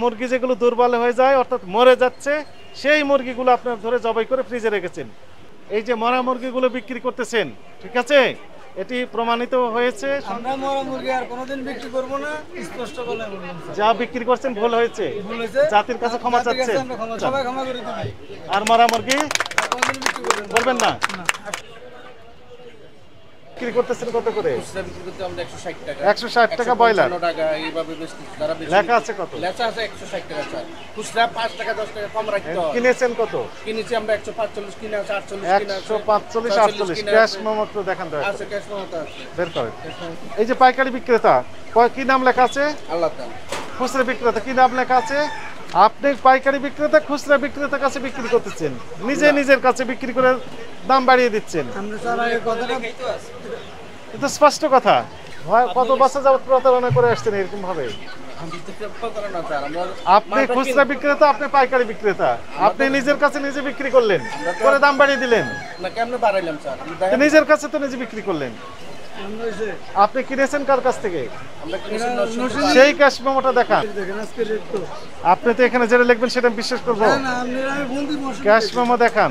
মুরগি যেগুলো দুর্বল হয়ে যায় অর্থাৎ মরে যাচ্ছে সেই মুরগিগুলো আপনার ধরে জবাই করে ফ্রিজে রেখেছেন। এই যে মরা মুরগিগুলো বিক্রি করতেছেন, ঠিক আছে, এটি প্রমাণিত হয়েছে। আমরা মরা মুরগি আর কোনোদিন বিক্রি করব না, স্পষ্ট বলে বললাম। যা বিক্রি করছেন ভুল হয়েছে, জাতির কাছে ক্ষমা চাচ্ছেন। সবাই ক্ষমা করে দিবেন। আর মরা মুরগি কোনোদিন বিক্রি করবেন না। বিক্রি করতেছেন কত করে? খুচরা বিক্রি করতে আমরা 160 টাকা। 160 টাকা ব্রয়লার। 155 টাকা এইভাবে বেচতে তারা বেশি। লেখা আছে কত? লেখা আছে 160 টাকা স্যার। খুচরা 5 টাকা 10 টাকা কম রাখতে হয়। কিনেছেন কত? কিনেছি আমরা 145 কিনে আছে 48 কিনে আছে 145 48 ক্যাশ মেমো তো দেখান দয়া আছে ক্যাশ মেমোটা আছে। বের করেন। এই যে পাইকারি বিক্রেতা কি নাম লেখা আছে? আল্লাহ তাআলা। খুচরা বিক্রেতা কি নাম লেখা আছে? আপনি পাইকারি বিক্রেতা খুচরা বিক্রেতার কাছে বিক্রি করতেছেন, নিজের কাছে বিক্রি করে দাম বাড়িয়ে দিচ্ছেন। আমরা স্যার এই কথাটা এটা স্পষ্ট কথা। কত বছর যাবত প্রতারণা করে আসছেন এরকম ভাবে? আপনি খুচরা বিক্রেতা, আপনি পাইকারি বিক্রেতা, আপনি নিজের কাছে নিজে বিক্রি করলেন, করে দাম বাড়িয়ে দিলেন। না কেমনে বাড়াইলাম স্যার? নিজের কাছে তো নিজে বিক্রি করলেন। আপনি কিনেছেন কার কাছ থেকে? আমরা কিনেছি সেই ক্যাশ মেমোটা দেখান। দেখেন আজকে রেট তো আপনি তো এখানে যেটা লিখবেন সেটা বিশ্বাস করবো। না না, আমি বন্দি মশলা ক্যাশ মেমো দেখান।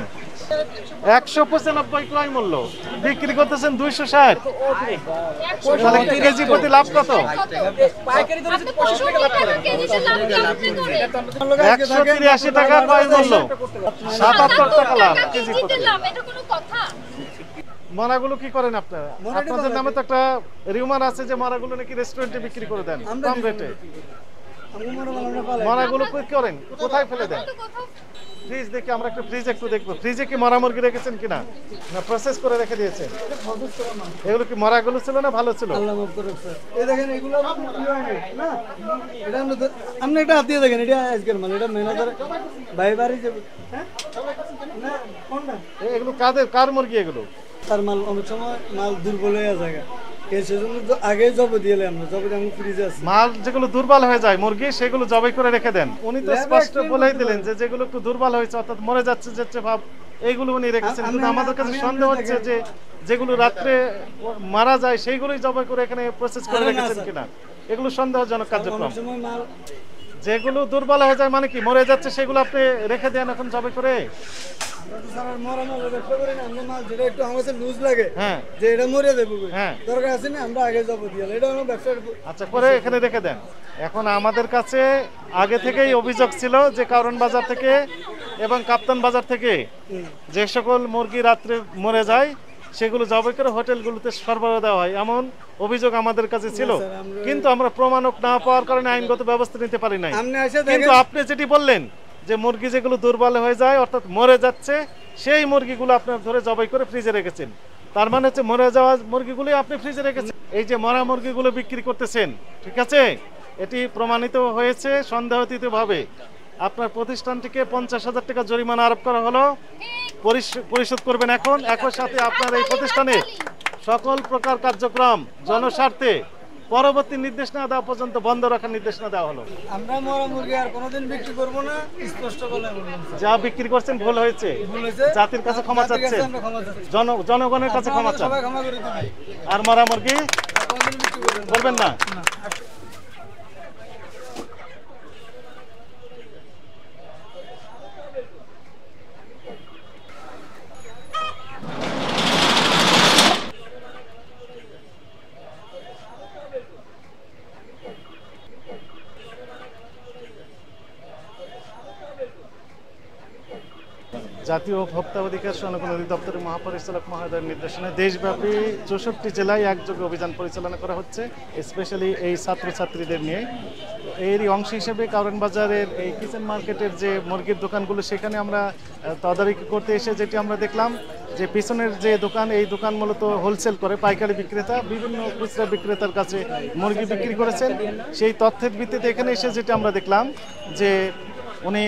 195 ক্রয় মূল্য, বিক্রি করতেছেন 260। তাহলে কেজি প্রতি লাভ কত? 183 টাকা ক্রয় মূল্য, 77 টাকা লাভ কেজি প্রতি। মরাগুলো কি করেন আপনারা? আপনাদের নামে তো একটা রিউমার আছে যে মরাগুলো নাকি রেস্টুরেন্টে বিক্রি করে দেন কম রেটে। মরাগুলো কি করেন, কোথায় ফেলে দেন? ফ্রিজ দেখি, আমরা একটা ফ্রিজ একটু দেখবো। ফ্রিজে কি মরা মুরগি রেখেছেন কিনা, না প্রসেস করে রেখে দিয়েছেন? এগুলো কি মরাগুলো ছিল না ভালো ছিল? আল্লাহ মাফ করুক স্যার। এই দেখেন এগুলো না, এটা আপনি একটা হাত দিয়ে দেখেন, এটা আজকের মাল, এটা ম্যানেজার ভাই বাড়ি যাবে। হ্যাঁ না কোনটা এগুলো কার মুরগি এগুলো? তার মাল অনেক সময় মাল দুর্বল হয়ে যায়, সেজন্য আগে জব দিলে আমরা জব আমি ফ্রিজে আছে মাল যেগুলো দুর্বল হয়ে যায় মুরগি সেগুলো জবাই করে রেখে দেন। উনি তো স্পষ্ট বলেই দিলেন যে যেগুলো একটু দুর্বল হয়েছে অর্থাৎ মরে যাচ্ছে ভাব, এইগুলো উনি রেখেছেন। কিন্তু আমাদের কাছে সন্দেহ হচ্ছে যে যেগুলো রাত্রে মারা যায় সেইগুলোই জবাই করে এখানে প্রসেস করে রেখেছেন কিনা, এগুলো সন্দেহজনক কার্যক্রম। যেগুলো দুর্বল হয়ে যায় মানে কি মরে যাচ্ছে সেগুলো আপনি রেখে দেন এখন জবাই করে? আচ্ছা করে এখানে রেখে দেন। এখন আমাদের কাছে আগে থেকেই অভিযোগ ছিল যে কারণ বাজার থেকে এবং কাপ্তান বাজার থেকে যে সকল মুরগি রাত্রে মরে যায় সেগুলো জবাই করে হোটেলগুলোতে সরবরাহ দেওয়া হয়, এমন অভিযোগ আমাদের কাছে ছিল। কিন্তু আমরা প্রমাণক না পাওয়ার কারণে আইনগত ব্যবস্থা নিতে পারি নাই। কিন্তু আপনি যেটি বললেন যে মুরগি যেগুলো দুর্বল হয়ে যায় অর্থাৎ মরে যাচ্ছে সেই মুরগিগুলো আপনার ধরে জবাই করে ফ্রিজে রেখেছেন, তার মানে হচ্ছে মরে যাওয়া মুরগিগুলো আপনি ফ্রিজে রেখেছেন। এই যে মরা মুরগিগুলো বিক্রি করতেছেন, ঠিক আছে, এটি প্রমাণিত হয়েছে সন্দেহাতীতভাবে। আপনার প্রতিষ্ঠানটিকে 50,000 টাকা জরিমানা আরোপ করা হলো, পরিশোধ করবেন এখন। একই সাথে আপনার এই প্রতিষ্ঠানে সকল প্রকার কার্যক্রম জনস্বার্থে পরবর্তী নির্দেশ না দেওয়া পর্যন্ত বন্ধ রাখার নির্দেশ না দেওয়া হলো। আমরা মরা মুরগি আর কোনোদিন বিক্রি করব না, স্পষ্ট বলে বললাম। যা বিক্রি করছেন ভুল হয়েছে, জাতির কাছে ক্ষমা চাচ্ছেন, জনগণের কাছে ক্ষমা চান। আর মরা মুরগি করবেন না। জাতীয় ভোক্তা অধিকার সনগণ অধিদপ্তরের মহাপরিচালক মহোদয়ের নির্দেশনে দেশব্যাপী 64 জেলায় একযোগে অভিযান পরিচালনা করা হচ্ছে, স্পেশালি এই ছাত্রছাত্রীদের নিয়ে। এরই অংশ হিসেবে কারণ বাজারের এই কিচেন মার্কেটের যে মুরগির দোকানগুলো সেখানে আমরা তদারকি করতে এসে যেটি আমরা দেখলাম যে পিছনের যে দোকান, এই দোকান মূলত হোলসেল করে পাইকারি বিক্রেতা বিভিন্ন খুচরা বিক্রেতার কাছে মুরগি বিক্রি করেছেন। সেই তথ্যের ভিত্তিতে এখানে এসে যেটি আমরা দেখলাম যে উনি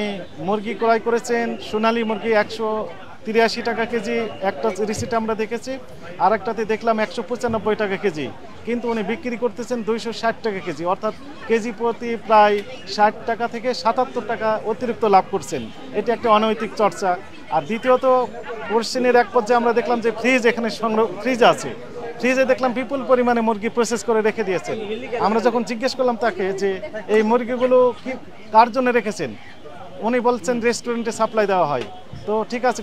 মুরগি ক্রয় করেছেন সোনালী মুরগি 183 টাকা কেজি, একটা রিসিট আমরা দেখেছি, আর একটাতে দেখলাম 195 টাকা কেজি, কিন্তু উনি বিক্রি করতেছেন 260 টাকা কেজি, অর্থাৎ কেজি প্রতি প্রায় 60 টাকা থেকে 77 টাকা অতিরিক্ত লাভ করছেন। এটি একটা অনৈতিক চর্চা। আর দ্বিতীয়ত কোশ্চেনের এক পর্যায়ে আমরা দেখলাম যে ফ্রিজ এখানে ফ্রিজ আছে, ফ্রিজে দেখলাম বিপুল পরিমাণে মুরগি প্রসেস করে রেখে দিয়েছেন। আমরা যখন জিজ্ঞেস করলাম তাকে যে এই মুরগিগুলো কি কার জন্য রেখেছেন, উনি বলছেন রেস্টুরেন্টে সাপ্লাই দেওয়া হয়। তো ঠিক আছে,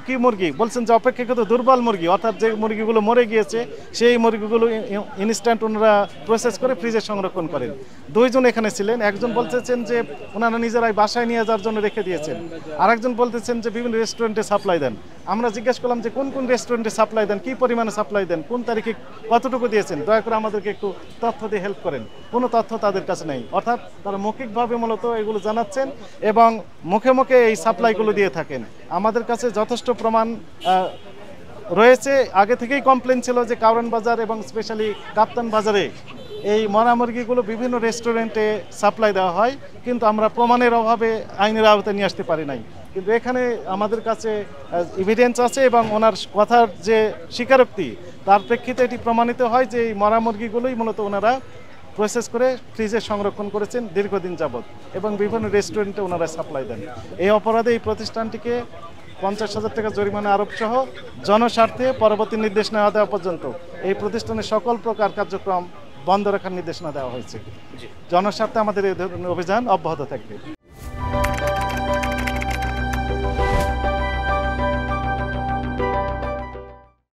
কি মুরগি বলছেন যে অপেক্ষাকৃত দুর্বল মুরগি, অর্থাৎ যে মুরগিগুলো মরে গিয়েছে সেই মুরগিগুলো ইনস্ট্যান্ট ওনারা প্রসেস করে ফ্রিজে সংরক্ষণ করেন। দুইজন এখানে ছিলেন, একজন বলতেছেন যে ওনারা নিজেরাই বাসায় নিয়ে যাওয়ার জন্য রেখে দিয়েছেন, আরেকজন বলতেছেন যে বিভিন্ন রেস্টুরেন্টে সাপ্লাই দেন। আমরা জিজ্ঞেস করলাম যে কোন কোন রেস্টুরেন্টে সাপ্লাই দেন, কি পরিমাণে সাপ্লাই দেন, কোন তারিখে কতটুকু দিয়েছেন, দয়া করে আমাদেরকে একটু তথ্য দিয়ে হেল্প করেন। কোনো তথ্য তাদের কাছে নেই, অর্থাৎ তারা মৌখিকভাবে মূলত এগুলো জানাচ্ছেন এবং মুখে মুখে এই সাপ্লাইগুলো দিয়ে থাকেন। আমাদের কাছে যথেষ্ট প্রমাণ রয়েছে। আগে থেকেই কমপ্লেন ছিল যে কারওয়ান বাজার এবং স্পেশালি কাপ্তান বাজারে এই মরা মুরগিগুলো বিভিন্ন রেস্টুরেন্টে সাপ্লাই দেওয়া হয়, কিন্তু আমরা প্রমাণের অভাবে আইনের আওতায় নিয়ে আসতে পারি নাই। কিন্তু এখানে আমাদের কাছে এভিডেন্স আছে এবং ওনার কথার যে স্বীকারোক্তি তার প্রেক্ষিতে এটি প্রমাণিত হয় যে এই মরা মুরগিগুলোই মূলত ওনারা প্রসেস করে ফ্রিজে সংরক্ষণ করেছেন দীর্ঘদিন যাবৎ এবং বিভিন্ন রেস্টুরেন্টে ওনারা সাপ্লাই দেন। এই অপরাধে এই প্রতিষ্ঠানটিকে 50,000 টাকা জরিমানা আরোপ সহ জনস্বার্থে পরবর্তী নির্দেশ নেওয়া দেওয়া পর্যন্ত এই প্রতিষ্ঠানের সকল প্রকার কার্যক্রম বন্ধ রাখার নির্দেশনা দেওয়া হয়েছে। জনস্বার্থে আমাদের এই ধরনের অভিযান অব্যাহত থাকবে।